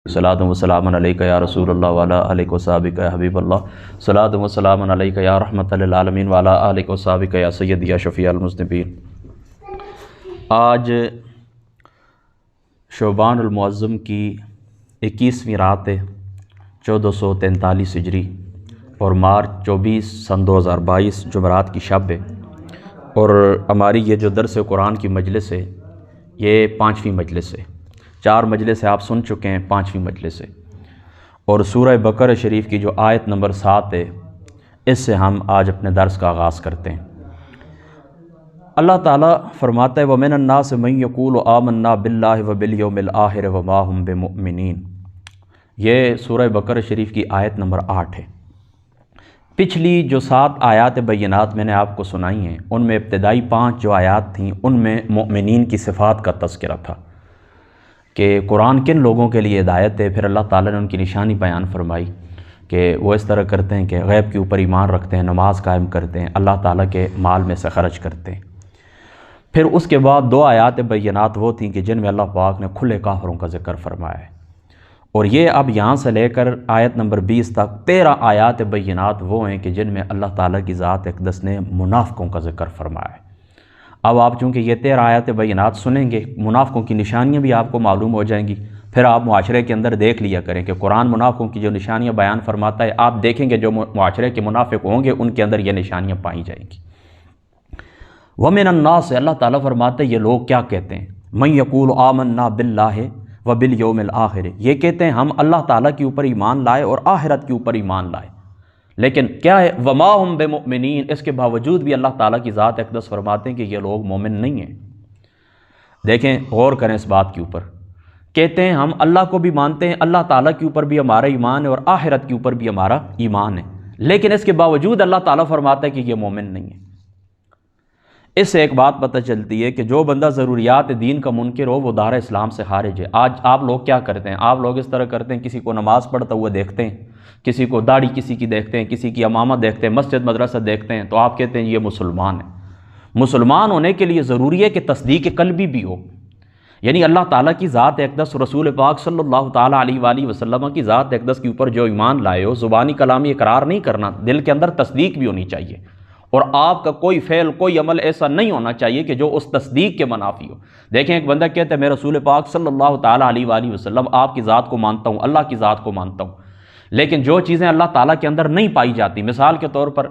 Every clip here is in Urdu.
صلاۃ و سلام علیک یا رسول اللہ وعلی آلک و صحابک یا حبیب اللہ، صلاۃ و سلام علیک یا رحمت للعالمین وعلی آلک و صحابک یا سید یا شفیع المذنبین۔ آج شعبان المعظم کی 21ویں رات ہے، 1443 ہجری، اور مارچ 24 سن 2022 جمعرات کی شب ہے، اور ہماری یہ جو درس قرآن کی مجلس ہے یہ 5ویں مجلس ہے۔ 4 مجلس آپ سن چکے ہیں، 5ویں مجلس ہے، اور سورہ بقرہ شریف کی جو آیت نمبر 7 ہے اس سے ہم آج اپنے درس کا آغاز کرتے ہیں۔ اللہ تعالیٰ فرماتا ہے وَمِنَ النَّاسِ مَن يَقُولُ آمَنَّا بِاللَّهِ وَبِالْيَوْمِ الْآخِرِ وَمَا هُمْ بِمُؤْمِنِينَ۔ یہ سورہ بقرہ شریف کی آیت نمبر 8 ہے۔ پچھلی جو 7 آیات بینات میں نے آپ کو سنائی ہیں ان میں ابتدائی 5 جو آیات تھیں ان میں مؤمنین کی صفات کا تذکرہ تھا کہ قرآن کن لوگوں کے لیے ہدایت ہے۔ پھر اللہ تعالیٰ نے ان کی نشانی بیان فرمائی کہ وہ اس طرح کرتے ہیں کہ غیب کے اوپر ایمان رکھتے ہیں، نماز قائم کرتے ہیں، اللہ تعالیٰ کے مال میں سے خرچ کرتے ہیں۔ پھر اس کے بعد 2 آیات بینات وہ تھیں کہ جن میں اللہ پاک نے کھلے کافروں کا ذکر فرمایا ہے، اور یہ اب یہاں سے لے کر آیت نمبر 20 تک 13 آیات بینات وہ ہیں کہ جن میں اللہ تعالیٰ کی ذات اقدس نے منافقوں کا ذکر فرمایا ہے۔ اب آپ چونکہ یہ 13 آیات بینات سنیں گے، منافقوں کی نشانیاں بھی آپ کو معلوم ہو جائیں گی، پھر آپ معاشرے کے اندر دیکھ لیا کریں کہ قرآن منافقوں کی جو نشانیاں بیان فرماتا ہے، آپ دیکھیں گے جو معاشرے کے منافق ہوں گے ان کے اندر یہ نشانیاں پائی جائیں گی۔ وَمِنَ النَّاسِ، اللہ تعالیٰ فرماتے ہیں یہ لوگ کیا کہتے ہیں، مَن يَقُولُ آمَنَّا بِاللَّهِ وَبِالْيَوْمِ الْآخِرِ، یہ کہتے ہیں ہم اللہ تعالیٰ کے اوپر ایمان لائے اور آخرت کے اوپر ایمان لائے، لیکن کیا ہے وَمَا هُمْ بِمُؤْمِنِينَ، اس کے باوجود بھی اللہ تعالیٰ کی ذات اقدس فرماتے ہیں کہ یہ لوگ مومن نہیں ہیں۔ دیکھیں، غور کریں اس بات کے اوپر، کہتے ہیں ہم اللہ کو بھی مانتے ہیں، اللہ تعالیٰ کے اوپر بھی ہمارا ایمان ہے اور آخرت کے اوپر بھی ہمارا ایمان ہے، لیکن اس کے باوجود اللہ تعالیٰ فرماتا ہے کہ یہ مومن نہیں ہے۔ اس سے ایک بات پتہ چلتی ہے کہ جو بندہ ضروریات دین کا منکر ہو وہ دار اسلام سے خارج ہے۔ آج آپ لوگ کیا کرتے ہیں، آپ لوگ اس طرح کرتے ہیں، کسی کو نماز پڑھتا ہوا دیکھتے ہیں، کسی کو داڑھی کسی کی دیکھتے ہیں، کسی کی امامہ دیکھتے ہیں، مسجد مدرسہ دیکھتے ہیں، تو آپ کہتے ہیں یہ مسلمان ہے۔ مسلمان ہونے کے لیے ضروری ہے کہ تصدیق قلبی بھی ہو، یعنی اللہ تعالیٰ کی ذات اقدس، رسول پاک صلی اللہ تعالیٰ علیہ وآلہ وسلم کی ذات اقدس کے اوپر جو ایمان لائے ہو، زبانی کلامی اقرار نہیں کرنا، دل کے اندر تصدیق بھی ہونی چاہیے، اور آپ کا کوئی فعل کوئی عمل ایسا نہیں ہونا چاہیے کہ جو اس تصدیق کے منافی ہو۔ دیکھیں، ایک بندہ کہتا ہے میں رسول پاک صلی اللہ تعالیٰ علیہ وآلہ وسلم آپ کی ذات کو مانتا ہوں، اللہ کی ذات کو مانتا ہوں، لیکن جو چیزیں اللہ تعالیٰ کے اندر نہیں پائی جاتی، مثال کے طور پر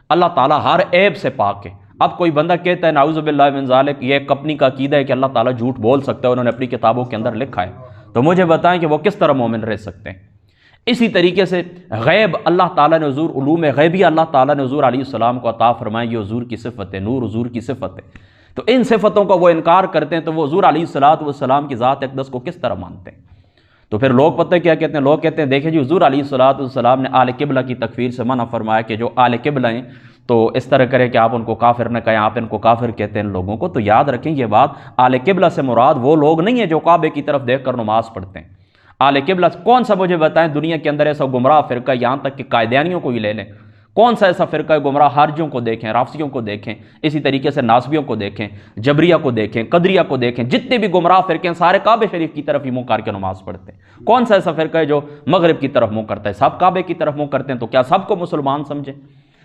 اللہ تعالیٰ ہر عیب سے پاک ہے۔ اب کوئی بندہ کہتا ہے نعوذ باللہ من ذالک، یہ ایک اپنی کا عقیدہ ہے کہ اللہ تعالیٰ جھوٹ بول سکتا ہے، انہوں نے اپنی کتابوں کے اندر لکھا ہے، تو مجھے بتائیں کہ وہ کس طرح مومن رہ سکتے ہیں۔ اسی طریقے سے غیب اللہ تعالیٰ نے حضور، علوم غیبی اللہ تعالیٰ نے حضور علیہ السلام کو عطا فرمائے، یہ حضور کی صفت ہے، نور حضور کی صفت ہے، تو ان صفتوں کا وہ انکار کرتے ہیں، تو وہ حضور علیہ السلام کی ذات اقدس کو کس طرح مانتے ہیں؟ تو پھر لوگ پتہ کیا کہتے ہیں، لوگ کہتے ہیں دیکھیں جی حضور علیہ السلام نے آل قبلہ کی تکفیر سے منع فرمایا کہ جو آل قبلہ ہیں تو اس طرح کرے کہ آپ ان کو کافر نہ کہیں، آپ ان کو کافر کہتے ہیں ان لوگوں کو۔ تو یاد رکھیں یہ بات، آل قبلہ سے مراد وہ لوگ نہیں ہیں جو کعبے کی طرف دیکھ کر نماز پڑھتے ہیں۔ آل قبلہ کون سا، مجھے بتائیں دنیا کے اندر ایسا گمراہ فرقہ، یہاں تک کہ قائدیانیوں کو ہی لے لیں، کون سا ایسا فرقہ ہے گمراہ، خارجیوں کو دیکھیں، رافضیوں کو دیکھیں، اسی طریقے سے ناصبیوں کو دیکھیں، جبریہ کو دیکھیں، قدریہ کو دیکھیں، جتنے بھی گمراہ فرقے ہیں سارے کعبے شریف کی طرف ہی منہ کر کے نماز پڑھتے ہیں۔ کون سا ایسا فرقہ ہے جو مغرب کی طرف منہ کرتا ہے؟ سب کعبے کی طرف منہ کرتے ہیں، تو کیا سب کو مسلمان سمجھیں؟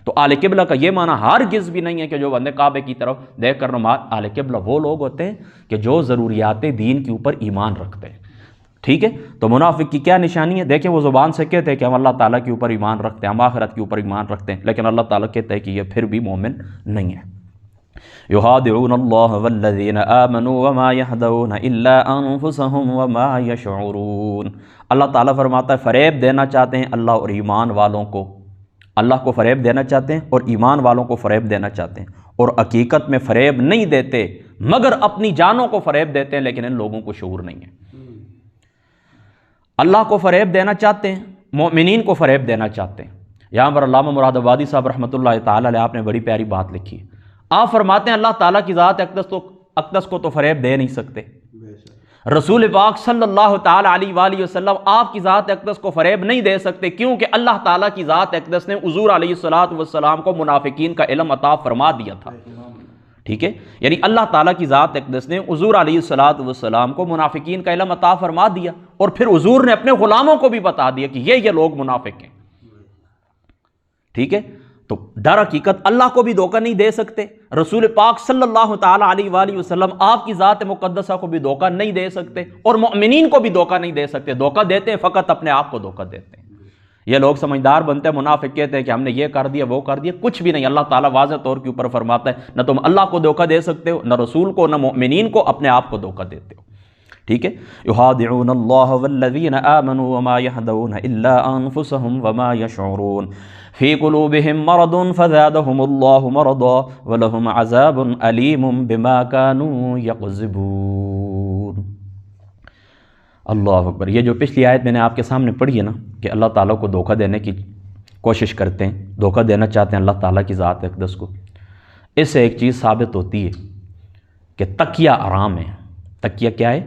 تو آل قبلہ کا یہ معنی ہرگز بھی نہیں ہے کہ جو بندے کعبے کی طرف دیکھ کر نماز۔ آل قبلہ وہ لوگ ہوتے ہیں کہ جو ضروریات دین کے اوپر ایمان رکھتے ہیں، ٹھیک ہے؟ تو منافق کی کیا نشانی ہے؟ دیکھیں وہ زبان سے کہتے ہیں کہ ہم اللہ تعالیٰ کے اوپر ایمان رکھتے ہیں، ہم آخرت کے اوپر ایمان رکھتے ہیں، لیکن اللہ تعالیٰ کہتا ہے کہ یہ پھر بھی مومن نہیں ہے۔ یخادعون اللہ والذین آمنوا وما یخدعون الا انفسهم وما یشعرون۔ اللہ تعالیٰ فرماتا ہے فریب دینا چاہتے ہیں اللہ اور ایمان والوں کو، اللہ کو فریب دینا چاہتے ہیں اور ایمان والوں کو فریب دینا چاہتے ہیں، اور حقیقت میں فریب نہیں دیتے مگر اپنی جانوں کو فریب دیتے ہیں، لیکن ان لوگوں کو شعور نہیں ہے۔ اللہ کو فریب دینا چاہتے ہیں، مومنین کو فریب دینا چاہتے ہیں۔ یہاں پر علامہ مراد آبادی صاحب رحمۃ اللہ تعالیٰ علیہ آپ نے بڑی پیاری بات لکھی ہے۔ آپ فرماتے ہیں اللہ تعالیٰ کی ذات اقدس کو تو فریب دے نہیں سکتے، رسول پاک صلی اللہ تعالیٰ علیہ وآلہ وسلم آپ کی ذات اقدس کو فریب نہیں دے سکتے، کیونکہ اللہ تعالیٰ کی ذات اقدس نے حضور علیہ السلام کو منافقین کا علم عطا فرما دیا تھا، ٹھیک ہے، یعنی اللہ تعالیٰ کی ذات اقدس نے حضور علیہ الصلوۃ والسلام کو منافقین کا علم عطا فرما دیا، اور پھر حضور نے اپنے غلاموں کو بھی بتا دیا کہ یہ لوگ منافق ہیں۔ ٹھیک ہے، تو در حقیقت اللہ کو بھی دھوکہ نہیں دے سکتے، رسول پاک صلی اللہ تعالیٰ علیہ وآلہ وسلم آپ کی ذات مقدسہ کو بھی دھوکہ نہیں دے سکتے، اور مؤمنین کو بھی دھوکہ نہیں دے سکتے۔ دھوکہ دیتے ہیں فقط اپنے آپ کو دھوکہ دیتے ہیں۔ یہ لوگ سمجھدار بنتے ہیں، منافق کہتے ہیں کہ ہم نے یہ کر دیا وہ کر دیا، کچھ بھی نہیں۔ اللہ تعالیٰ واضح طور کے اوپر فرماتا ہے نہ تم اللہ کو دھوکہ دے سکتے ہو، نہ رسول کو، نہ مؤمنین کو، اپنے آپ کو دھوکہ دیتے ہو۔ ٹھیک ہے، یخادعون اللہ والذین آمنوا وما یہدون الا انفسهم وما یشعرون فی قلوبہم مرض فزادہم اللہ مرضا ولہم عذاب علیم بما کانوا یکذبون۔ اللہ اکبر۔ یہ جو پچھلی آیت میں نے آپ کے سامنے پڑھی ہے نا کہ اللہ تعالیٰ کو دھوکہ دینے کی کوشش کرتے ہیں، دھوکہ دینا چاہتے ہیں اللہ تعالیٰ کی ذات اقدس کو، اس سے ایک چیز ثابت ہوتی ہے کہ تقیہ آرام ہے۔ تقیہ کیا ہے؟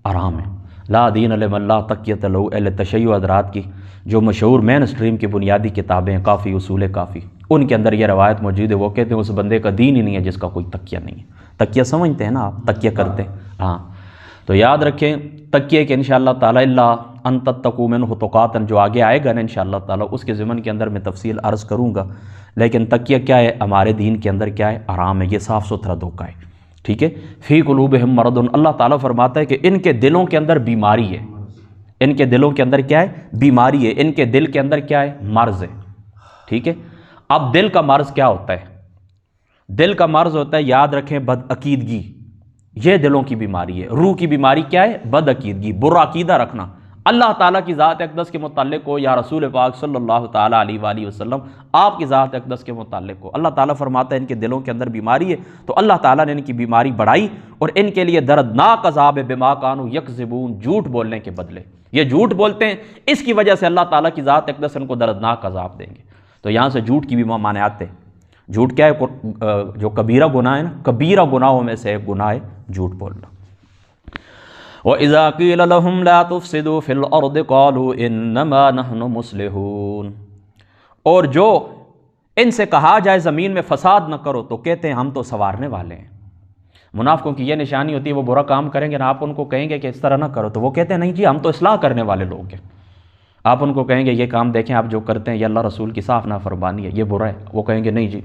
آرام ہے۔ لا دین لمن لا تقیۃ لہ، اہل تشیع حضرات کی جو مشہور مین اسٹریم کی بنیادی کتابیں ہیں، کافی، اصول کافی، ان کے اندر یہ روایت موجود ہے۔ وہ کہتے ہیں اس بندے کا دین ہی نہیں ہے جس کا کوئی تقیہ نہیں ہے۔ تقیہ سمجھتے ہیں نا آپ؟ تقیہ کرتے ہیں، ہاں، تو یاد رکھیں تقیہ کہ انشاءاللہ تعالیٰ اللہ ان تتقوا منہ تقاتا، جو آگے آئے گا نا انشاءاللہ تعالیٰ، اس کے ضمن کے اندر میں تفصیل عرض کروں گا۔ لیکن تقیہ کیا ہے؟ ہمارے دین کے اندر کیا ہے؟ آرام ہے، یہ صاف ستھرا دھوکہ ہے۔ ٹھیک ہے، فی قلوبہم مرض، اللہ تعالیٰ فرماتا ہے کہ ان کے دلوں کے اندر بیماری ہے۔ ان کے دلوں کے اندر کیا ہے؟ بیماری ہے۔ ان کے دل کے اندر کیا ہے؟ مرض ہے۔ ٹھیک ہے، اب دل کا مرض کیا ہوتا ہے؟ دل کا مرض ہوتا ہے، یاد رکھیں، بد عقیدگی۔ یہ دلوں کی بیماری ہے۔ روح کی بیماری کیا ہے؟ بد عقیدگی، برا عقیدہ رکھنا اللہ تعالیٰ کی ذات اقدس کے متعلق ہو یا رسول پاک صلی اللہ تعالیٰ علیہ وآلہ وسلم آپ کی ذات اقدس کے متعلق ہو۔ اللہ تعالیٰ فرماتا ہے ان کے دلوں کے اندر بیماری ہے، تو اللہ تعالیٰ نے ان کی بیماری بڑھائی اور ان کے لیے دردناک عذاب ہے، بما کانوا یکذبون، جھوٹ بولنے کے بدلے۔ یہ جھوٹ بولتے ہیں، اس کی وجہ سے اللہ تعالیٰ کی ذات اقدس ان کو دردناک عذاب دیں گے۔ تو یہاں سے جھوٹ کی بھی ممانعت ہے۔ جھوٹ کیا ہے؟ جو کبیرہ گناہ ہے نا، کبیرہ گناہوں میں سے ایک گناہ ہے جھوٹ بولنا۔ وَإِذَا قِيلَ لَهُمْ لَا تُفْسِدُوا فِي الْأَرْضِ قَالُوا إِنَّمَا نَحْنُ مُصْلِحُونَ، اور جو ان سے کہا جائے زمین میں فساد نہ کرو تو کہتے ہیں ہم تو سنوارنے والے ہیں۔ منافقوں کی یہ نشانی ہوتی ہے، وہ برا کام کریں گے نا، آپ ان کو کہیں گے کہ اس طرح نہ کرو تو وہ کہتے ہیں نہیں جی ہم تو اصلاح کرنے والے لوگ ہیں۔ آپ ان کو کہیں گے یہ کام دیکھیں آپ جو کرتے ہیں یہ اللہ رسول کی صاف نافرمانی ہے، یہ برا ہے، وہ کہیں گے نہیں جی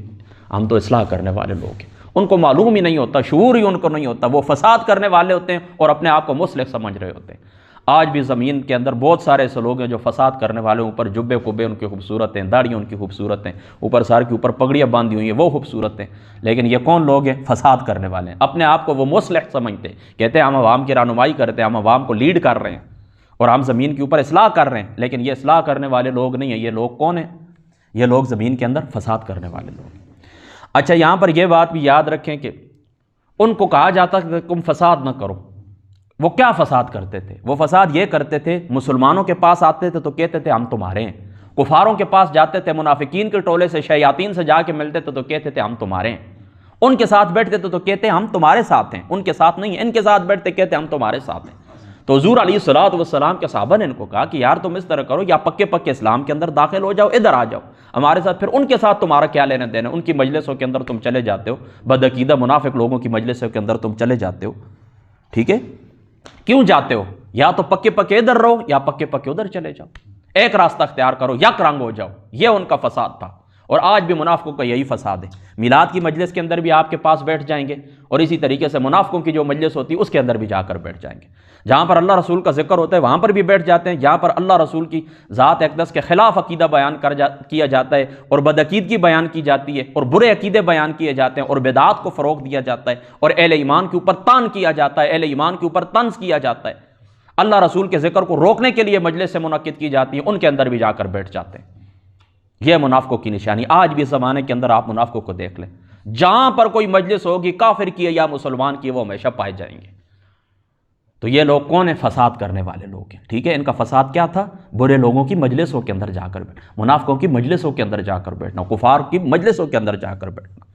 ہم تو اصلاح کرنے والے لوگ ہیں۔ ان کو معلوم ہی نہیں ہوتا، شعور ہی ان کو نہیں ہوتا، وہ فساد کرنے والے ہوتے ہیں اور اپنے آپ کو مصلح سمجھ رہے ہوتے ہیں۔ آج بھی زمین کے اندر بہت سارے ایسے لوگ ہیں جو فساد کرنے والے، اوپر جبے کبے ان کی خوبصورت ہیں، داڑیاں ان کی خوبصورت ہیں، اوپر سار کے اوپر پگڑیاں باندھی ہوئی ہیں وہ خوبصورت ہیں، لیکن یہ کون لوگ ہیں؟ فساد کرنے والے ہیں۔ اپنے آپ کو وہ مصلح سمجھتے ہیں، کہتے ہیں ہم عوام کی رہنمائی کرتے ہیں، ہم عوام کو لیڈ کر رہے ہیں اور ہم زمین کے اوپر اصلاح کر رہے ہیں، لیکن یہ اصلاح کرنے والے لوگ نہیں ہیں۔ یہ لوگ کون ہیں؟ یہ لوگ زمین کے اندر فساد کرنے والے لوگ ہیں۔ اچھا، یہاں پر یہ بات بھی یاد رکھیں کہ ان کو کہا جاتا کہ تم فساد نہ کرو۔ وہ کیا فساد کرتے تھے؟ وہ فساد یہ کرتے تھے، مسلمانوں کے پاس آتے تھے تو کہتے تھے ہم تمہارے ہیں، کفاروں کے پاس جاتے تھے، منافقین کے ٹولے سے، شیاطین سے جا کے ملتے تھے تو کہتے تھے ہم تمہارے ہیں، ان کے ساتھ بیٹھتے تھے تو کہتے ہم تمہارے ساتھ ہیں، ان کے ساتھ نہیں ہیں، ان کے ساتھ بیٹھتے کہتے ہم تمہارے ساتھ ہیں۔ تو حضور علیہ الصلوۃ والسلام کے صحابہ نے ان کو کہا کہ یار تم اس طرح کرو، یا پکے پکے اسلام کے اندر داخل ہو جاؤ، ادھر آ جاؤ ہمارے ساتھ، پھر ان کے ساتھ تمہارا کیا لینا دینا؟ ان کی مجلسوں کے اندر تم چلے جاتے ہو، بدعقیدہ منافق لوگوں کی مجلسوں کے اندر تم چلے جاتے ہو۔ ٹھیک ہے، کیوں جاتے ہو؟ یا تو پکے پکے ادھر رہو یا پکے پکے ادھر چلے جاؤ، ایک راستہ اختیار کرو، یک رنگ ہو جاؤ۔ یہ ان کا فساد تھا، اور آج بھی منافقوں کا یہی فساد ہے۔ میلاد کی مجلس کے اندر بھی آپ کے پاس بیٹھ جائیں گے، اور اسی طریقے سے منافقوں کی جو مجلس ہوتی ہے اس کے اندر بھی جا کر بیٹھ جائیں گے۔ جہاں پر اللہ رسول کا ذکر ہوتا ہے وہاں پر بھی بیٹھ جاتے ہیں، جہاں پر اللہ رسول کی ذات اقدس کے خلاف عقیدہ بیان کیا جاتا ہے اور بدعقیدگی بیان کی جاتی ہے اور برے عقیدے بیان کیے جاتے ہیں اور بدعات کو فروغ دیا جاتا ہے اور اہل ایمان کے اوپر طعن کیا جاتا ہے، اہل ایمان کے اوپر طنز کیا جاتا ہے، اللہ رسول کے ذکر کو روکنے کے لیے مجلسیں منعقد کی جاتی ہیں، ان کے اندر بھی جا کر بیٹھ جاتے ہیں۔ یہ منافقوں کی نشانی۔ آج بھی اس زمانے کے اندر آپ منافقوں کو دیکھ لیں، جہاں پر کوئی مجلس ہوگی کافر کی ہے یا مسلمان کی ہے وہ ہمیشہ پائے جائیں گے۔ تو یہ لوگ کون ہیں؟ فساد کرنے والے لوگ ہیں۔ ٹھیک ہے، ان کا فساد کیا تھا؟ برے لوگوں کی مجلسوں کے اندر جا کر بیٹھنا، منافقوں کی مجلسوں کے اندر جا کر بیٹھنا، کفار کی مجلسوں کے اندر جا کر بیٹھنا۔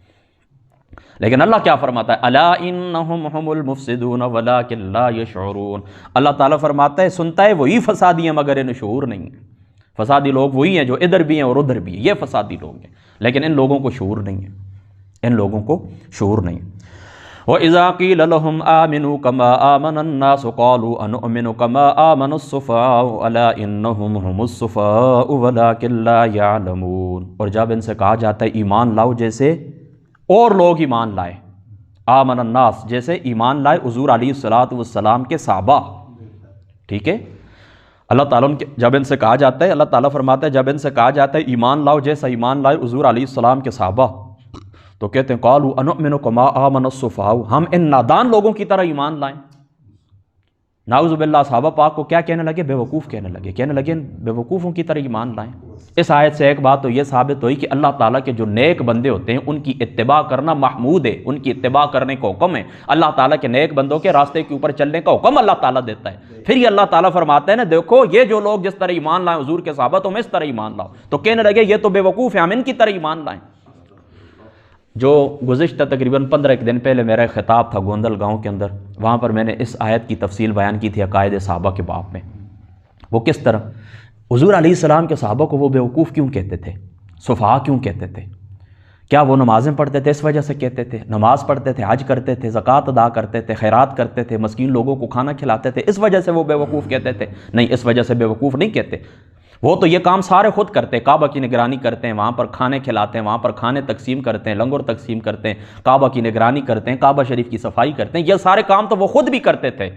لیکن اللہ کیا فرماتا ہے؟ الا انہم هم المفسدون ولکن لا یشعرون۔ اللہ تعالیٰ فرماتا ہے سنتا ہے وہی فسادی ہیں مگر انہیں شعور نہیں ہے۔ فسادی لوگ وہی ہیں جو ادھر بھی ہیں اور ادھر بھی ہیں، یہ فسادی لوگ ہیں، لیکن ان لوگوں کو شعور نہیں ہے، ان لوگوں کو شعور نہیں ہے۔ وَإِذَا قِيلَ لَهُمْ آمِنُوا كَمَا آمَنَ النَّاسُ قَالُوا أَنُؤْمِنُ كَمَا آمَنَ السُّفَهَاءُ أَلَا إِنَّهُمْ هُمُ السُّفَهَاءُ وَلَٰكِن لَّا يَعْلَمُونَ۔ اور جب ان سے کہا جاتا ہے ایمان لاؤ جیسے اور لوگ ایمان لائے، آمن الناس جیسے ایمان لائے حضور علیہ الصلوۃ والسلام کے صحابہ، ٹھیک ہے، اللہ تعالیٰ جب ان سے کہا جاتا ہے، اللہ تعالیٰ فرماتا ہے جب ان سے کہا جاتا ہے ایمان لاؤ جیسا ایمان لائے حضور علیہ السلام کے صحابہ، تو کہتے ہیں قالوا انؤمن کما آمن السفہاء، ہم ان نادان لوگوں کی طرح ایمان لائیں۔ نعوذ باللہ، صحابہ پاک کو کیا کہنے لگے؟ بے وقوف کہنے لگے بے وقوفوں کی طرح ایمان لائیں۔ اس آیت سے ایک بات تو یہ ثابت ہوئی کہ اللہ تعالیٰ کے جو نیک بندے ہوتے ہیں ان کی اتباع کرنا محمود ہے، ان کی اتباع کرنے کا حکم ہے۔ اللہ تعالیٰ کے نیک بندوں کے راستے کے اوپر چلنے کا حکم اللہ تعالیٰ دیتا ہے۔ پھر یہ اللہ تعالیٰ فرماتا ہے نا، دیکھو یہ جو لوگ جس طرح ایمان لائیں حضور کے صحابہ، تم اس طرح ایمان لاؤ، تو کہنے لگے یہ تو بے وقوف ہیں، ہم ان کی طرح ایمان لائیں۔ جو گزشتہ تقریباً 15 دن پہلے میرا ایک خطاب تھا گوندل گاؤں کے اندر، وہاں پر میں نے اس آیت کی تفصیل بیان کی تھی عقائد صحابہ کے باب میں۔ وہ کس طرح حضور علیہ السلام کے صحابہ کو وہ بیوقوف کیوں کہتے تھے، سفہاء کیوں کہتے تھے؟ کیا وہ نمازیں پڑھتے تھے اس وجہ سے کہتے تھے؟ نماز پڑھتے تھے، حج کرتے تھے، زکوٰۃ ادا کرتے تھے، خیرات کرتے تھے، مسکین لوگوں کو کھانا کھلاتے تھے، اس وجہ سے وہ بیوقوف کہتے تھے؟ نہیں، اس وجہ سے بیوقوف نہیں کہتے۔ وہ تو یہ کام سارے خود کرتے ہیں، کعبہ کی نگرانی کرتے ہیں، وہاں پر کھانے کھلاتے ہیں، وہاں پر کھانے تقسیم کرتے ہیں، لنگر تقسیم کرتے ہیں، کعبہ کی نگرانی کرتے ہیں، کعبہ شریف کی صفائی کرتے ہیں، یہ سارے کام تو وہ خود بھی کرتے تھے۔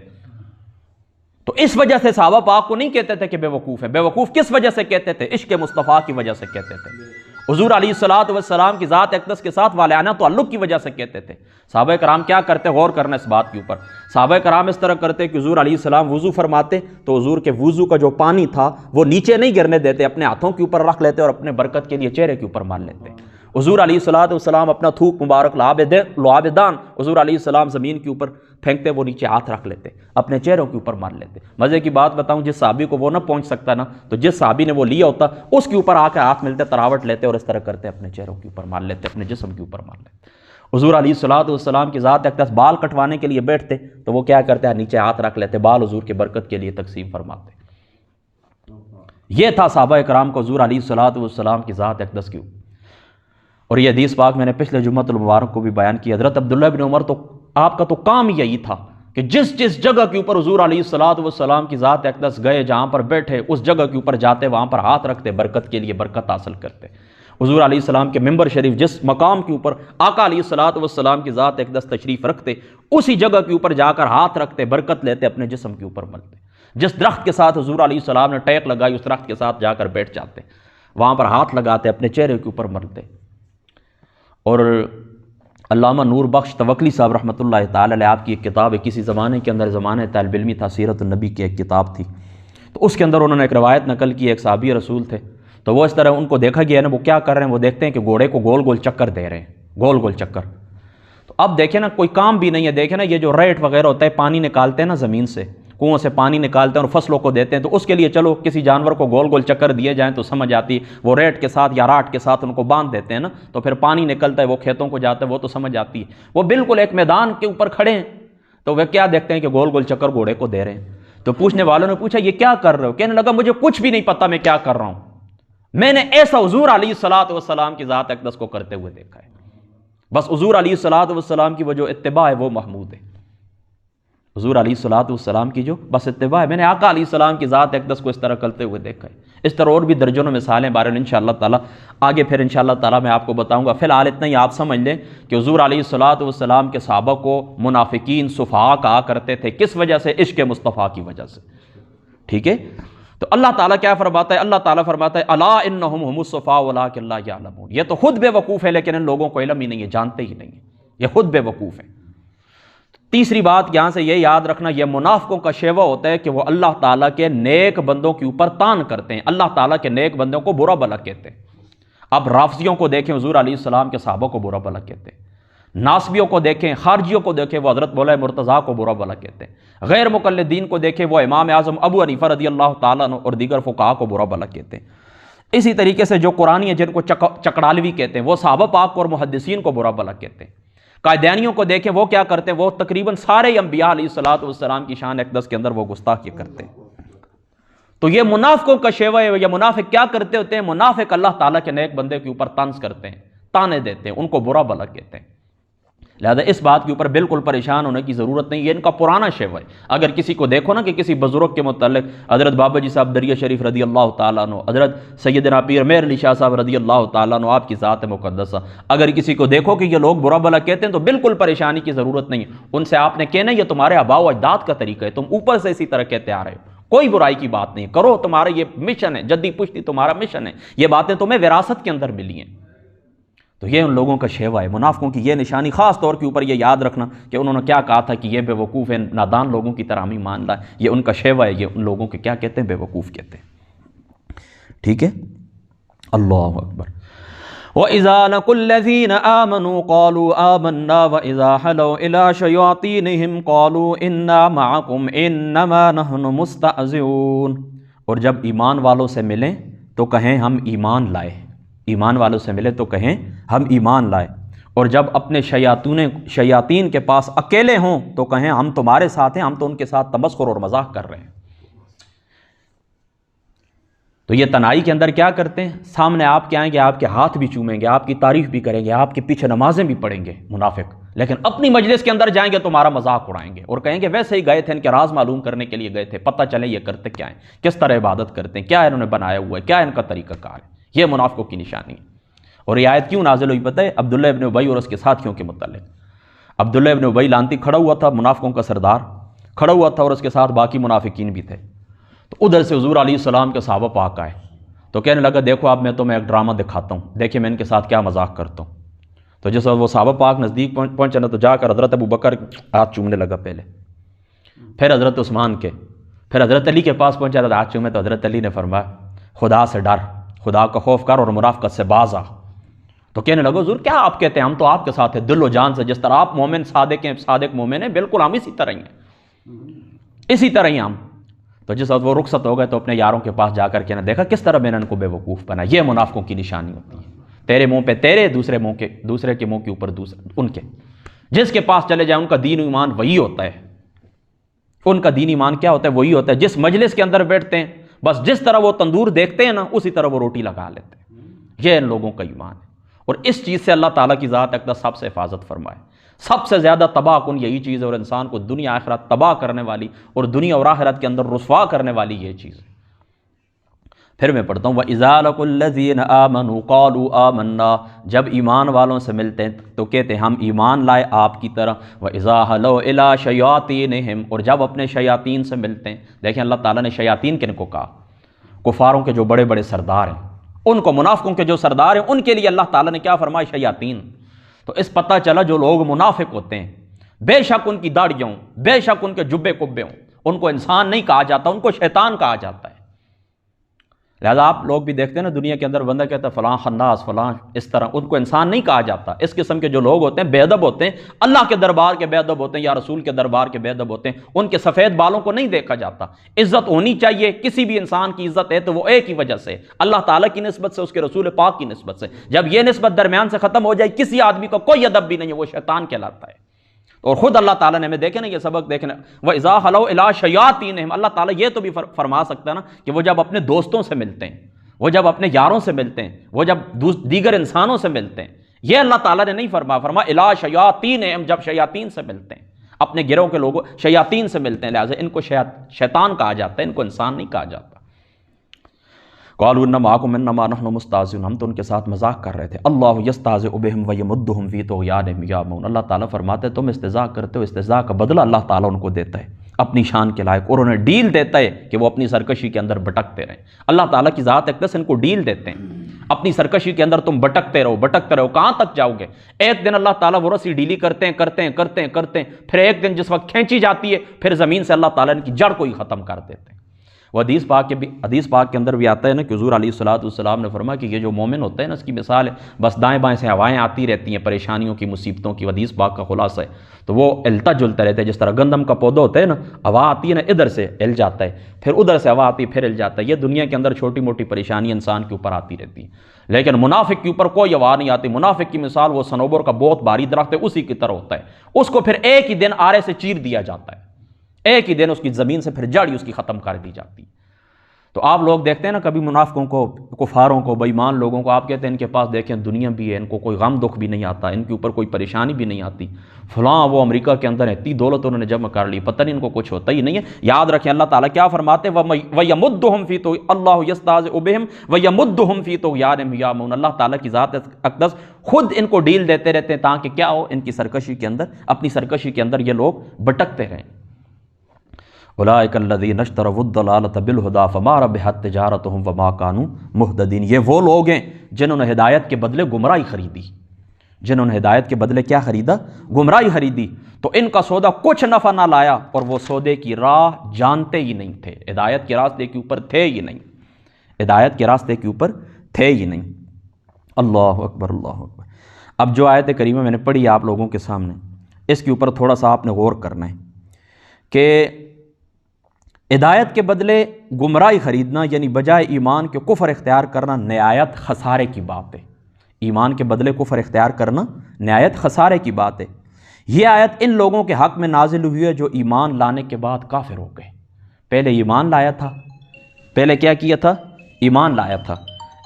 تو اس وجہ سے صحابہ پاک کو نہیں کہتے تھے کہ بے وقوف ہے۔ بے وقوف کس وجہ سے کہتے تھے؟ عشق مصطفیٰ کی وجہ سے کہتے تھے۔ حضور علیہ الصلوۃ والسلام کی ذات اقدس کے ساتھ والہانہ تعلق کی وجہ سے کہتے تھے۔ صحابہ کرام کیا کرتے؟ غور کرنا اس بات کے اوپر۔ صحابہ کرام اس طرح کرتے کہ حضور علیہ السلام وضو فرماتے تو حضور کے وضو کا جو پانی تھا وہ نیچے نہیں گرنے دیتے، اپنے ہاتھوں کے اوپر رکھ لیتے اور اپنے برکت کے لیے چہرے کے اوپر مار لیتے۔ حضور علیہ الصلوۃ والسلام اپنا تھوک مبارک لعابدان حضور علیہ السلام زمین کے اوپر پھینکتے، وہ نیچے ہاتھ رکھ لیتے، اپنے چہروں کے اوپر مار لیتے۔ مزے کی بات بتاؤں، جس صحابی کو وہ نہ پہنچ سکتا نا، تو جس صحابی نے وہ لیا ہوتا اس کے اوپر آ کے ہاتھ ملتے، تراوٹ لیتے اور اس طرح کرتے، اپنے چہروں کے اوپر مار لیتے، اپنے جسم کے اوپر مار لیتے۔ حضور علیہ الصلوۃ والسلام کی ذات اقدس بال کٹوانے کے لیے بیٹھتے تو وہ کیا کرتے ہیں؟ نیچے ہاتھ رکھ لیتے، بال حضور کی برکت کے لیے تقسیم فرماتے۔ یہ تھا صحابہ کرام کو حضور علیہ الصلوۃ والسلام کی ذات اقدس کی۔ اور یہ حدیث پاک میں نے پچھلے جمعۃ المبارک کو بھی بیان کی۔ حضرت عبداللہ بن عمر تو آپ کا تو کام یہی تھا کہ جس جگہ کے اوپر حضور علیہ الصلوۃ والسلام کی ذات اقدس گئے، جہاں پر بیٹھے، اس جگہ کے اوپر جاتے، وہاں پر ہاتھ رکھتے، برکت کے لیے برکت حاصل کرتے۔ حضور علیہ السلام کے ممبر شریف جس مقام کے اوپر آقا علیہ الصلوۃ والسلام کی ذات اقدس تشریف رکھتے، اسی جگہ کے اوپر جا کر ہاتھ رکھتے، برکت لیتے، اپنے جسم کے اوپر ملتے۔ جس درخت کے ساتھ حضور علیہ السلام نے ٹیک لگائی، اس درخت کے ساتھ جا کر بیٹھ جاتے، وہاں پر ہاتھ لگاتے، اپنے چہرے کے اوپر ملتے۔ اور علامہ نور بخش توکلی صاحب رحمۃ اللہ تعالی علیہ، آپ کی ایک کتاب ہے، کسی زمانے کے اندر، زمانہ طالب علمی تھا، سیرت النبی کی ایک کتاب تھی، تو اس کے اندر انہوں نے ایک روایت نقل کی، ایک صحابی رسول تھے، تو وہ اس طرح ان کو دیکھا گیا نا، وہ کیا کر رہے ہیں؟ وہ دیکھتے ہیں کہ گھوڑے کو گول گول چکر دے رہے ہیں، گول گول چکر۔ تو اب دیکھیں نا، کوئی کام بھی نہیں ہے، دیکھیں نا، یہ جو ریٹ وغیرہ ہوتا ہے، پانی نکالتے ہیں نا زمین سے، کنویں سے پانی نکالتے ہیں اور فصلوں کو دیتے ہیں، تو اس کے لیے چلو کسی جانور کو گول گول چکر دیے جائیں تو سمجھ آتی، وہ ریٹ کے ساتھ یا راٹ کے ساتھ ان کو باندھ دیتے ہیں نا، تو پھر پانی نکلتا ہے، وہ کھیتوں کو جاتا ہے، وہ تو سمجھ آتی ہے۔ وہ بالکل ایک میدان کے اوپر کھڑے ہیں، تو وہ کیا دیکھتے ہیں کہ گول گول چکر گھوڑے کو دے رہے ہیں۔ تو پوچھنے والوں نے پوچھا یہ کیا کر رہے ہو؟ کہنے لگا مجھے کچھ بھی نہیں پتا میں کیا کر رہا ہوں، میں نے ایسا حضور علیہ الصلوۃ والسلام کی ذات اقدس کو کرتے ہوئے دیکھا ہے۔ بس حضور علیہ الصلوۃ والسلام کی وہ جو اتباع ہے وہ محمود ہے، حضور علیہ الصلوۃ والسلام کی جو بس اتباع ہے۔ میں نے آقا علیہ السلام کی ذات اقدس کو اس طرح کرتے ہوئے دیکھا ہے۔ اس طرح اور بھی درجنوں مثالیں بارے میں انشاءاللہ تعالیٰ آگے پھر انشاءاللہ تعالیٰ میں آپ کو بتاؤں گا۔ فی الحال اتنا ہی آپ سمجھ لیں کہ حضور علیہ الصلوۃ والسلام کے صحابہ کو منافقین سفہاء کہا کرتے تھے، کس وجہ سے؟ عشق مصطفیٰ کی وجہ سے، ٹھیک ہے۔ تو اللہ تعالیٰ کیا فرماتا ہے؟ اللہ تعالیٰ فرماتا ہے الا انہم هم الصفاء ولکن لا یعلمون، یہ تو خود بے وقوف ہے لیکن ان لوگوں کو علم ہی نہیں ہے، جانتے ہی نہیں ہیں، یہ خود بے وقوف ہیں۔ تیسری بات یہاں سے یہ یاد رکھنا، یہ منافقوں کا شیوہ ہوتا ہے کہ وہ اللہ تعالیٰ کے نیک بندوں کے اوپر طعن کرتے ہیں، اللہ تعالیٰ کے نیک بندوں کو برا بھلا کہتے ہیں۔ اب رافضیوں کو دیکھیں، حضور علیہ السلام کے صحابہ کو برا بھلا کہتے ہیں، ناصبیوں کو دیکھیں، خارجیوں کو دیکھیں، وہ حضرت مولا مرتضیٰ کو برا بھلا کہتے ہیں، غیر مقلدین کو دیکھیں، وہ امام اعظم ابو حنیفہ رضی اللہ تعالیٰ عنہ اور دیگر فقہاء کو برا بھلا کہتے ہیں۔ اسی طریقے سے جو قرآنی ہیں، جن کو چکڑالوی کہتے ہیں، وہ صحابہ پاک اور محدثین کو برا بھلا کہتے ہیں۔ قائدیانیوں کو دیکھیں، وہ کیا کرتے ہیں؟ وہ تقریباً سارے انبیاء علیہ الصلوۃ والسلام کی شان اقدس کے اندر وہ گستاخی کرتے ہیں۔ تو یہ منافقوں کا شیوہ ہے۔ یہ منافق کیا کرتے ہوتے ہیں؟ منافق اللہ تعالیٰ کے نیک بندے کے اوپر طنز کرتے ہیں، تانے دیتے ہیں، ان کو برا بھلا کہتے ہیں۔ لہذا اس بات کے اوپر بالکل پریشان ہونے کی ضرورت نہیں، یہ ان کا پرانا شیوا ہے۔ اگر کسی کو دیکھو نا کہ کسی بزرگ کے متعلق، حضرت بابا جی صاحب دریا شریف رضی اللہ تعالیٰ عنہ، حضرت سیدنا پیر مہر علی شاہ صاحب رضی اللہ تعالیٰ عنہ، آپ کی ذات مقدسہ، اگر کسی کو دیکھو کہ یہ لوگ برا بھلا کہتے ہیں تو بالکل پریشانی کی ضرورت نہیں ہے۔ ان سے آپ نے کہنا یہ تمہارے آباء و اجداد کا طریقہ ہے، تم اوپر سے اسی طرح کہتے آ رہے ہو، کوئی برائی کی بات نہیں، کرو، تمہارا یہ مشن ہے، جدی پشتی تمہارا مشن ہے، یہ باتیں تمہیں وراثت کے اندر ملی ہیں۔ تو یہ ان لوگوں کا شیوا ہے۔ منافقوں کی یہ نشانی خاص طور کے اوپر یہ یاد رکھنا کہ انہوں نے کیا کہا تھا کہ یہ بے وقوف ہے، نادان لوگوں کی طرح ہمیں مان رہا ہے، یہ ان کا شیوا ہے، یہ ان لوگوں کے کیا کہتے ہیں، بے وقوف کہتے ہیں۔ ٹھیک ہے، اللہ اکبر۔ وَإِذَا لَقُوا الَّذِينَ آمَنُوا قَالُوا آمَنَّا وَإِذَا خَلَوْا إِلَىٰ شَيَاطِينِهِمْ قَالُوا إِنَّا مَعَكُمْ إِنَّمَا نَحْنُ مُسْتَهْزِئُونَ، اور جب ایمان والوں سے ملیں تو کہیں ہم ایمان لائے، ایمان والوں سے ملے تو کہیں ہم ایمان لائے، اور جب اپنے شیاطین کے پاس اکیلے ہوں تو کہیں ہم تمہارے ساتھ ہیں، ہم تو ان کے ساتھ تمسخر اور مذاق کر رہے ہیں۔ تو یہ تنہائی کے اندر کیا کرتے ہیں، سامنے آپ کے آئیں گے، آپ کے ہاتھ بھی چومیں گے، آپ کی تعریف بھی کریں گے، آپ کے پیچھے نمازیں بھی پڑھیں گے منافق، لیکن اپنی مجلس کے اندر جائیں گے تمہارا مذاق اڑائیں گے اور کہیں گے ویسے ہی گئے تھے، ان کے راز معلوم کرنے کے لیے گئے تھے، پتہ چلے یہ کرتے کیا ہیں، کس طرح عبادت کرتے ہیں، کیا انہوں نے بنایا ہوا ہے، کیا ان کا طریقہ کار ہے۔ یہ منافقوں کی نشانی ہے۔ اور یہ آیت کیوں نازل ہوئی پتہ ہے؟ عبداللہ ابن ابی اور اس کے ساتھیوں کے متعلق۔ عبداللہ ابن ابی لانتی کھڑا ہوا تھا، منافقوں کا سردار کھڑا ہوا تھا، اور اس کے ساتھ باقی منافقین بھی تھے۔ تو ادھر سے حضور علیہ السلام کے صحابہ پاک آئے تو کہنے لگا دیکھو اب میں تمہیں ایک ڈرامہ دکھاتا ہوں، دیکھیں میں ان کے ساتھ کیا مذاق کرتا ہوں۔ تو جس وقت وہ صحابہ پاک نزدیک پہنچے نا تو جا کر حضرت ابو بکر ہاتھ چومنے لگا پہلے، پھر حضرت عثمان کے، پھر حضرت علی کے پاس پہنچا تو ہاتھ چومے، تو حضرت علی نے فرمایا خدا سے ڈر، خدا کا خوف کر اور منافقت سے باز آ۔ تو کہنے لگو حضور کیا آپ کہتے ہیں، ہم تو آپ کے ساتھ ہیں دل و جان سے، جس طرح آپ مومن صادق ہیں، صادق مومن ہیں، بالکل ہم اسی طرح ہی ہیں، اسی طرح ہی ہم۔ تو جس وقت وہ رخصت ہو گئے تو اپنے یاروں کے پاس جا کر کے نے دیکھا کس طرح میں نے ان کو بے وقوف بنا۔ یہ منافقوں کی نشانی ہوتی ہے، تیرے منہ پہ تیرے، دوسرے کے منہ کے اوپر دوسرے ان کے، جس کے پاس چلے جائیں ان کا دین و ایمان وہی ہوتا ہے، ان کا دین ایمان کیا ہوتا ہے، وہی ہوتا ہے، جس مجلس کے اندر بیٹھتے ہیں بس جس طرح وہ تندور دیکھتے ہیں نا اسی طرح وہ روٹی لگا لیتے ہیں۔ یہ ان لوگوں کا ایمان ہے، اور اس چیز سے اللہ تعالیٰ کی ذات اقدس سب سے حفاظت فرمائے۔ سب سے زیادہ تباہ کن یہی چیز ہے، اور انسان کو دنیا آخرت تباہ کرنے والی اور دنیا اور آخرت کے اندر رسوا کرنے والی یہ چیز ہے۔ پھر میں پڑھتا ہوں وَإِذَا لَقُوا الَّذِينَ آمَنُوا قَالُوا آمَنَّا، جب ایمان والوں سے ملتے ہیں تو کہتے ہیں ہم ایمان لائے آپ کی طرح، وَإِذَا خَلَوْا إِلَىٰ شَيَاطِينِهِمْ، اور جب اپنے شیاطین سے ملتے ہیں۔ دیکھیں اللہ تعالیٰ نے شیاطین کن کو کہا، کفاروں کے جو بڑے بڑے سردار ہیں ان کو، منافقوں کے جو سردار ہیں ان کے لیے اللہ تعالیٰ نے کیا فرمایا، شیاطین۔ تو اس پتہ چلا جو لوگ منافق ہوتے ہیں بے شک ان کی داڑھیاں ہوں، بے شک ان کے جبے کبے ہوں، ان کو انسان نہیں کہا جاتا، ان کو شیطان کہا جاتا ہے۔ لہذا آپ لوگ بھی دیکھتے ہیں نا دنیا کے اندر بندہ کہتا ہے فلاں خناس، فلاں اس طرح، ان کو انسان نہیں کہا جاتا۔ اس قسم کے جو لوگ ہوتے ہیں بے ادب ہوتے ہیں، اللہ کے دربار کے بے ادب ہوتے ہیں یا رسول کے دربار کے بے ادب ہوتے ہیں، ان کے سفید بالوں کو نہیں دیکھا جاتا۔ عزت ہونی چاہیے، کسی بھی انسان کی عزت ہے تو وہ ایک ہی وجہ سے، اللہ تعالیٰ کی نسبت سے، اس کے رسول پاک کی نسبت سے۔ جب یہ نسبت درمیان سے ختم ہو جائے، کسی آدمی کا کوئی ادب بھی نہیں ہے، وہ شیطان کہلاتا ہے۔ اور خود اللہ تعالیٰ نے ہمیں دیکھے نا یہ سبق دیکھنا، وَإِذَا خَلَوْا إِلَىٰ شَيَاطِينِهِمْ، اللہ تعالیٰ یہ تو بھی فرما سکتا ہے نا کہ وہ جب اپنے دوستوں سے ملتے ہیں، وہ جب اپنے یاروں سے ملتے ہیں، وہ جب دیگر انسانوں سے ملتے ہیں، یہ اللہ تعالیٰ نے نہیں فرما إِلَىٰ شَيَاطِينِهِمْ، جب شیاطین سے ملتے ہیں، اپنے گروہ کے لوگوں شیاطین سے ملتے ہیں، لہٰذا ان کو شیطان کہا جاتا ہے، ان کو انسان نہیں کہا جاتا۔ قالوا إِنَّ مَعَكُمْ إِنَّمَا نَحْنُ مُسْتَهْزِئُونَ، ہم تو ان کے ساتھ مذاق کر رہے تھے۔ اللہ يَسْتَهْزِئُ بِهِمْ وَيَمُدُّهُمْ فِي طُغْيَانِهِمْ يَعْمَهُونَ، اللہ تعالیٰ فرماتے ہیں تم استہزاء کرتے ہو، استہزاء کا بدلہ اللہ تعالیٰ ان کو دیتا ہے اپنی شان کے لائق، اور انہیں ڈیل دیتا ہے کہ وہ اپنی سرکشی کے اندر بھٹکتے رہیں۔ اللہ تعالیٰ کی ذات اقدس ان کو ڈیل دیتے ہیں، اپنی سرکشی کے اندر تم بھٹکتے رہو، کہاں تک جاؤ گے؟ ایک دن اللہ تعالیٰ وہ رسی ڈیلی کرتے ہیں، پھر ایک دن جس وقت کھینچی جاتی ہے پھر زمین سے اللہ تعالیٰ ان کی جڑ کو ہی ختم کر دیتے ہیں۔ وہ حدیث پاک کے اندر بھی آتا ہے نا کہ حضور علیہ الصلوۃ نے فرمایا کہ یہ جو مومن ہوتا ہے نا اس کی مثال ہے بس دائیں بائیں سے ہوائیں آتی رہتی ہیں پریشانیوں کی، مصیبتوں کی، حدیث پاک کا خلاصہ ہے، تو وہ ہلتا جلتا رہتا ہے، جس طرح گندم کا پودا ہوتا ہے نا، ہوا آتی ہے نا ادھر سے ہل جاتا ہے، پھر ادھر سے ہوا آتی ہے پھر ہل جاتا ہے۔ یہ دنیا کے اندر چھوٹی موٹی پریشانی انسان کے اوپر آتی رہتی ہے، لیکن منافق کے اوپر کوئی ہوا نہیں آتی۔ منافق کی مثال وہ صنوبر کا بہت بھاری درخت ہے اسی کی طرح ہوتا ہے، اس کو پھر ایک ہی دن آرے سے چیر دیا جاتا ہے، ایک ہی دن اس کی زمین سے پھر جڑ ہی اس کی ختم کر دی جاتی ہے۔ تو آپ لوگ دیکھتے ہیں نا کبھی منافقوں کو، کفاروں کو، بے ایمان لوگوں کو آپ کہتے ہیں ان کے پاس دیکھیں دنیا بھی ہے، ان کو کوئی غم دکھ بھی نہیں آتا، ان کے اوپر کوئی پریشانی بھی نہیں آتی، فلاں وہ امریکہ کے اندر ہے، اتنی دولت انہوں نے جمع کر لی، پتہ نہیں ان کو کچھ ہوتا ہی نہیں ہے۔ یاد رکھیں اللہ تعالیٰ کیا فرماتے ہیں، وَيَمُدُّهُمْ فِي طُغْيَانِهِمْ اللَّهُ يَسْتَهْزِئُ بِهِمْ وَيَمُدُّهُمْ فِي طُغْيَانِهِمْ يَعْمَهُونَ۔ اللہ تعالیٰ کی ذات اقدس خود ان کو ڈیل دیتے رہتے ہیں تاکہ کیا ہو، ان کی سرکشی کے اندر، اپنی سرکشی کے اندر یہ لوگ بھٹکتے رہیں۔ اولئک الذین اشتروا الضلالۃ بالہدی فما ربحت تجارتہم وما کانوا مہتدین۔ یہ وہ لوگ ہیں جنہوں نے ہدایت کے بدلے گمراہی خریدی، جنہوں نے ہدایت کے بدلے کیا خریدا؟ گمراہی خریدی، تو ان کا سودا کچھ نفع نہ لایا، اور وہ سودے کی راہ جانتے ہی نہیں تھے، ہدایت کے راستے کے اوپر تھے ہی نہیں، ہدایت کے راستے کے اوپر تھے ہی نہیں۔ اللہ اکبر، اللہ اکبر۔ اب جو آیت کریمہ میں نے پڑھی آپ لوگوں کے سامنے، اس کے اوپر تھوڑا سا آپ نے غور کرنا ہے کہ ہدایت کے بدلے گمراہی خریدنا یعنی بجائے ایمان کے کفر اختیار کرنا نہایت خسارے کی بات ہے۔ ایمان کے بدلے کفر اختیار کرنا نہایت خسارے کی بات ہے۔ یہ آیت ان لوگوں کے حق میں نازل ہوئی ہے جو ایمان لانے کے بعد کافر ہو گئے۔ پہلے ایمان لایا تھا، پہلے کیا کیا تھا؟ ایمان لایا تھا،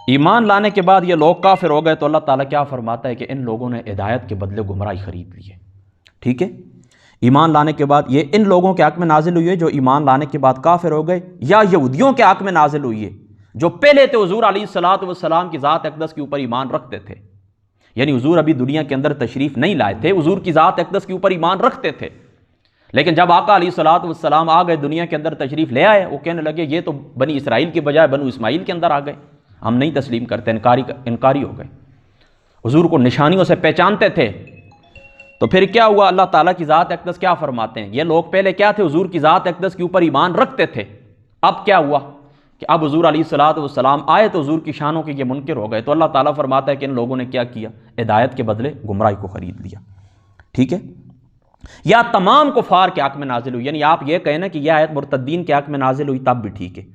ایمان لانے کے بعد یہ لوگ کافر ہو گئے، تو اللہ تعالیٰ کیا فرماتا ہے کہ ان لوگوں نے ہدایت کے بدلے گمراہی خرید لی ہے۔ ٹھیک ہے، ایمان لانے کے بعد یہ ان لوگوں کے حق میں نازل ہوئی ہے جو ایمان لانے کے بعد کافر ہو گئے، یا یہودیوں کے حق میں نازل ہوئی ہے جو پہلے تو حضور علیہ الصلوۃ والسلام کی ذات اقدس کے اوپر ایمان رکھتے تھے، یعنی حضور ابھی دنیا کے اندر تشریف نہیں لائے تھے، حضور کی ذات اقدس کے اوپر ایمان رکھتے تھے، لیکن جب آقا علیہ الصلوۃ والسلام آ گئے، دنیا کے اندر تشریف لے آئے، وہ کہنے لگے یہ تو بنی اسرائیل کی بجائے بنو اسماعیل کے اندر آ گئے، ہم نہیں تسلیم کرتے، انکاری ہو گئے، حضور کو نشانیوں سے پہچانتے تھے۔ تو پھر کیا ہوا؟ اللہ تعالیٰ کی ذات اقدس کیا فرماتے ہیں، یہ لوگ پہلے کیا تھے؟ حضور کی ذات اقدس کے اوپر ایمان رکھتے تھے، اب کیا ہوا کہ اب حضور علیہ الصلوۃ والسلام آئے تو حضور کی شانوں کے یہ منکر ہو گئے، تو اللہ تعالیٰ فرماتا ہے کہ ان لوگوں نے کیا کیا؟ ہدایت کے بدلے گمراہی کو خرید لیا۔ ٹھیک ہے، یا تمام کفار کے حق میں نازل ہوئی، یعنی آپ یہ کہیں نا کہ یہ آیت مرتدین کے حق میں نازل ہوئی تب بھی ٹھیک ہے،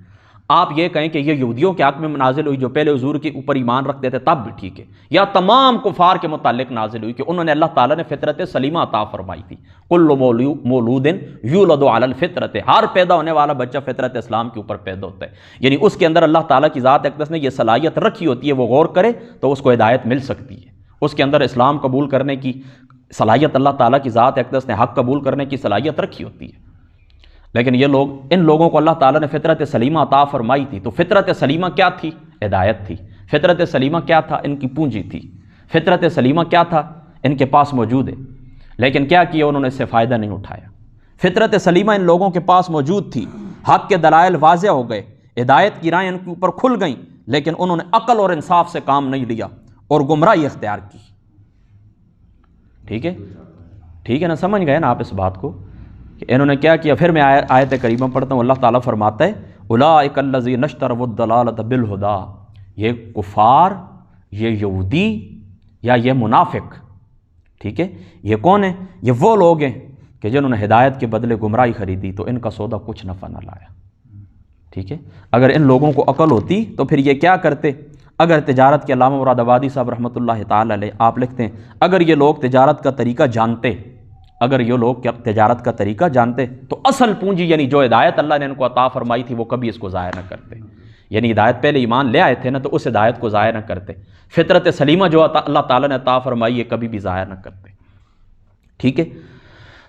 آپ یہ کہیں کہ یہ یہودیوں کے حق میں نازل ہوئی جو پہلے حضور کے اوپر ایمان رکھتے تھے تب بھی ٹھیک ہے، یا تمام کفار کے متعلق نازل ہوئی کہ انہوں نے، اللہ تعالیٰ نے فطرت سلیمہ عطا فرمائی تھی، کل مولود یولد علی الفطرۃ، ہر پیدا ہونے والا بچہ فطرت اسلام کے اوپر پیدا ہوتا ہے، یعنی اس کے اندر اللہ تعالیٰ کی ذات اقدس نے یہ صلاحیت رکھی ہوتی ہے، وہ غور کرے تو اس کو ہدایت مل سکتی ہے، اس کے اندر اسلام قبول کرنے کی صلاحیت اللہ تعالیٰ کی ذات اقدس نے حق قبول کرنے کی صلاحیت رکھی ہوتی ہے۔ لیکن یہ لوگ، ان لوگوں کو اللہ تعالیٰ نے فطرت سلیمہ عطا فرمائی تھی، تو فطرت سلیمہ کیا تھی؟ ہدایت تھی۔ فطرت سلیمہ کیا تھا؟ ان کی پونجی تھی۔ فطرت سلیمہ کیا تھا؟ ان کے پاس موجود ہے، لیکن کیا کیا انہوں نے؟ اس سے فائدہ نہیں اٹھایا۔ فطرت سلیمہ ان لوگوں کے پاس موجود تھی، حق کے دلائل واضح ہو گئے، ہدایت کی راہیں ان کے اوپر کھل گئیں، لیکن انہوں نے عقل اور انصاف سے کام نہیں لیا اور گمراہی اختیار کی۔ ٹھیک ہے، ٹھیک ہے نا، سمجھ گئے نا آپ اس بات کو کہ انہوں نے کیا کیا؟ پھر میں آیت کریمہ پڑھتا ہوں، اللہ تعالیٰ فرماتا ہے اولئک الذین اشتروا الضلالۃ بالہدی، یہ کفار، یہ یہودی یا یہ منافق، ٹھیک ہے، یہ کون ہیں؟ یہ وہ لوگ ہیں کہ جنہوں نے ہدایت کے بدلے گمراہی خریدی تو ان کا سودا کچھ نفع نہ لایا۔ ٹھیک ہے، اگر ان لوگوں کو عقل ہوتی تو پھر یہ کیا کرتے؟ اگر تجارت کے علامہ مراد آبادی صاحب رحمۃ اللہ تعالی علیہ آپ لکھتے ہیں، اگر یہ لوگ تجارت کا طریقہ جانتے، اگر یہ لوگ تجارت کا طریقہ جانتے تو اصل پونجی یعنی جو ہدایت اللہ نے ان کو عطا فرمائی تھی وہ کبھی اس کو ضائع نہ کرتے، یعنی ہدایت پہلے ایمان لے آئے تھے نا تو اس ہدایت کو ضائع نہ کرتے، فطرت سلیمہ جو اللہ تعالیٰ نے عطا فرمائی ہے کبھی بھی ضائع نہ کرتے۔ ٹھیک ہے،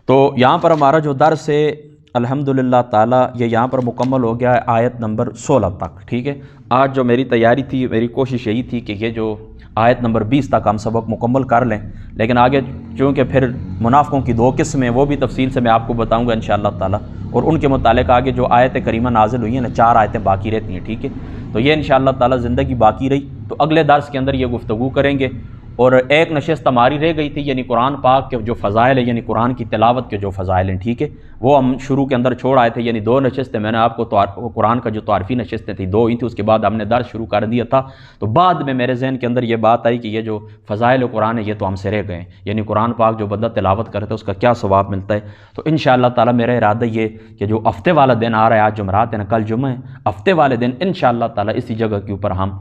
تو یہاں پر ہمارا جو درس ہے الحمدللہ تعالیٰ یہ یہاں پر مکمل ہو گیا ہے آیت نمبر 16 تک۔ ٹھیک ہے، آج جو میری تیاری تھی، میری کوشش یہی تھی کہ یہ جو آیت نمبر 20 تک ہم سبق مکمل کر لیں، لیکن آگے چونکہ پھر منافقوں کی 2 قسمیں وہ بھی تفصیل سے میں آپ کو بتاؤں گا انشاءاللہ تعالیٰ، اور ان کے متعلق آگے جو آیت کریمہ نازل ہوئی ہیں نا 4 آیتیں باقی رہتی ہیں۔ ٹھیک ہے، تو یہ انشاءاللہ تعالیٰ زندگی باقی رہی تو اگلے درس کے اندر یہ گفتگو کریں گے۔ اور ایک نشست ہماری رہ گئی تھی، یعنی قرآن پاک کے جو فضائل ہیں، یعنی قرآن کی تلاوت کے جو فضائل ہیں، ٹھیک ہے، وہ ہم شروع کے اندر چھوڑ آئے تھے، یعنی 2 نشستیں میں نے آپ کو قرآن کا جو تعارفی نشستیں تھیں 2 ہی تھی، اس کے بعد ہم نے درس شروع کر دیا تھا، تو بعد میں میرے ذہن کے اندر یہ بات آئی کہ یہ جو فضائل قرآن ہے یہ تو ہم سے رہ گئے، یعنی قرآن پاک جو بندہ تلاوت کرتا ہے اس کا کیا ثواب ملتا ہے۔ تو انشاءاللہ تعالیٰ میرا ارادہ یہ کہ جو ہفتے والا دن آ رہا ہے، آج جمعرات ہے نا، کل جمعہ ہے، ہفتے والے دن انشاءاللہ تعالیٰ اسی جگہ کے اوپر ہم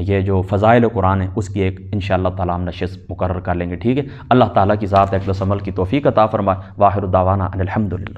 یہ جو فضائل قرآن ہے اس کی ایک انشاءاللہ تعالیٰ ہم نشست مقرر کر لیں گے۔ ٹھیک ہے، اللہ تعالیٰ کی ذات اقدس عمل کی توفیق عطا فرمائے۔ واخر دعوانا ان الحمدللہ۔